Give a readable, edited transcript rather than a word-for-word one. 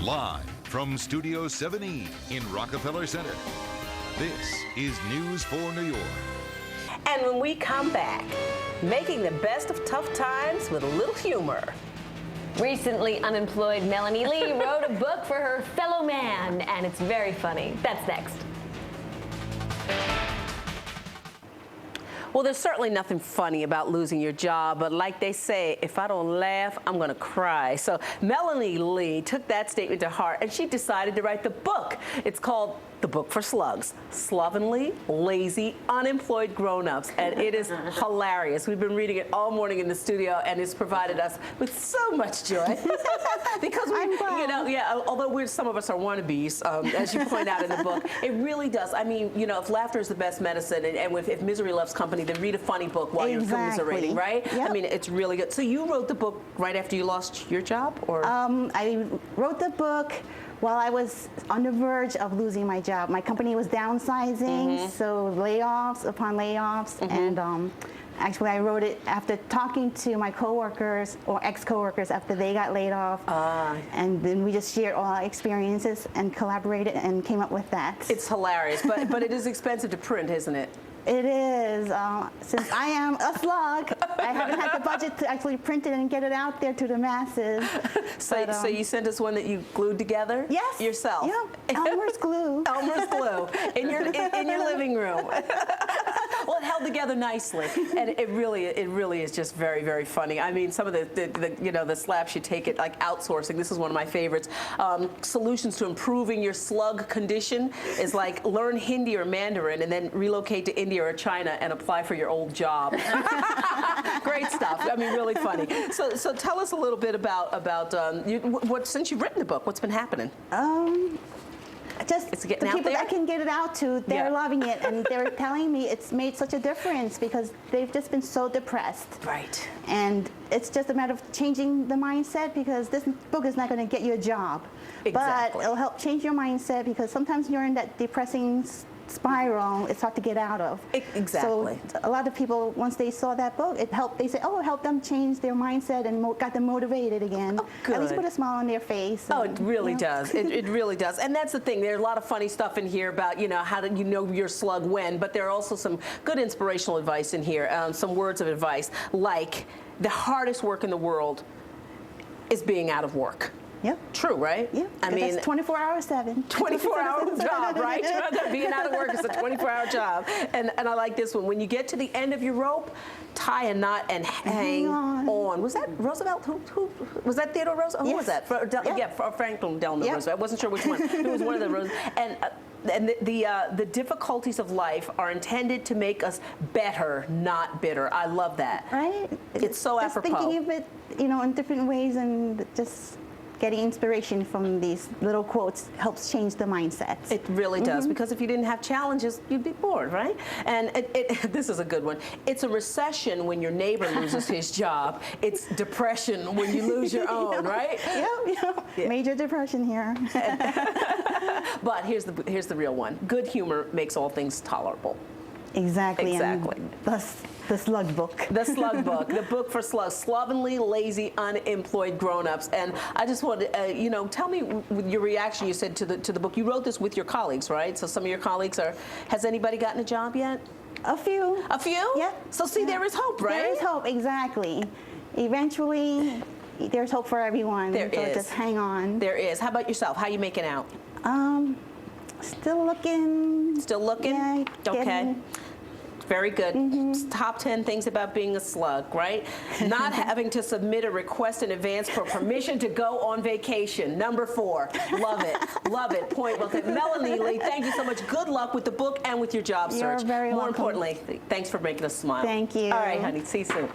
Live from Studio 7E in Rockefeller Center, this is News for New York. And when we come back, making the best of tough times with a little humor. Recently unemployed Melanie Lee wrote a book for her fellow man, and it's very funny. That's next. Well, there's certainly nothing funny about losing your job, but like they say, if I don't laugh, I'm going to cry. So Melanie Lee took that statement to heart, and she decided to write the book. It's called The Book for SLUGs, Slovenly, Lazy, Unemployed Grownups, and it is hilarious. We've been reading it all morning in the studio, and it's provided us with so much joy. Because we, you know, although some of us are wannabes, as you point out in the book, it really does. I mean, you know, if laughter is the best medicine, and if misery loves company, then read a funny book while you're commiserating, right? Yep. I mean, it's really good. So you wrote the book right after you lost your job, or? I wrote the book while I was on the verge of losing my job. My company was downsizing, so layoffs upon layoffs, and actually I wrote it after talking to my coworkers or ex-coworkers after they got laid off, and then we just shared all our experiences and collaborated and came up with that. It's hilarious, but it is expensive to print, isn't it? It is. Since I am a slug, I haven't had the budget to actually print it and get it out there to the masses. So you sent us one that you glued together? Yes. Yourself? Yeah. Elmer's glue. Elmer's glue in your living room. Well, it held together nicely, and it really is just very, very funny. I mean, some of the slaps you take it like outsourcing. This is one of my favorites. Solutions to improving your slug condition is like learn Hindi or Mandarin and then relocate to India or China and apply for your old job. Great stuff. I mean, really funny. So tell us a little bit about since you've written the book, what's been happening? Just it's the getting people out there? that can get it out to, they're loving it, and they're telling me it's made such a difference because they've just been so depressed. Right. And it's just a matter of changing the mindset, because this book is not going to get you a job. Exactly. But it'll help change your mindset, because sometimes you're in that depressing spiral it's hard to get out of. Exactly. So a lot of people, once they saw that book, it helped. They said, "Oh, it helped them change their mindset and got them motivated again." Oh, good. At least put a smile on their face. Oh, it really does. It really does. And that's the thing. There's a lot of funny stuff in here about, you know, how do you know your slug when, but there are also some good inspirational advice in here, some words of advice, like the hardest work in the world is being out of work. Yep. True, right? Yeah. I mean, that's 24-hour 7. 24-hour job, right? Being out of work is a 24-hour job. And I like this one. When you get to the end of your rope, tie a knot and hang on. Was that Roosevelt? Who was that? Theodore Roosevelt? Who was that? Franklin Delano Roosevelt. I wasn't sure which one. It was one of the Roosevelts. And the difficulties of life are intended to make us better, not bitter. I love that. Right? It's so just apropos. Thinking of it, you know, in different ways, and just getting inspiration from these little quotes helps change the mindset. It really does, because if you didn't have challenges, you'd be bored, right? And this is a good one. It's a recession when your neighbor loses his job. It's depression when you lose your own, right? Yeah. Major depression here. But here's the real one. Good humor makes all things tolerable. Exactly. Exactly. And thus, the slug book. The slug book. The book for slugs. Slovenly, lazy, unemployed grown-ups. And I just want to, you know, tell me your reaction. You said to the book. You wrote this with your colleagues, right? So some of your colleagues are. Has anybody gotten a job yet? A few. A few? Yeah. So see, there is hope, right? There is hope. Exactly. Eventually, there's hope for everyone. There is. Just hang on. There is. How about yourself? How you making out? Still looking. Still looking? Yeah. Okay. Very good. Top 10 things about being a slug, right? Not having to submit a request in advance for permission to go on vacation. Number 4. Love it. Love it. Point well taken. Melanie Lee, thank you so much. Good luck with the book and with your job search. You're very welcome. More importantly, thanks for making us smile. Thank you. All right, honey. See you soon.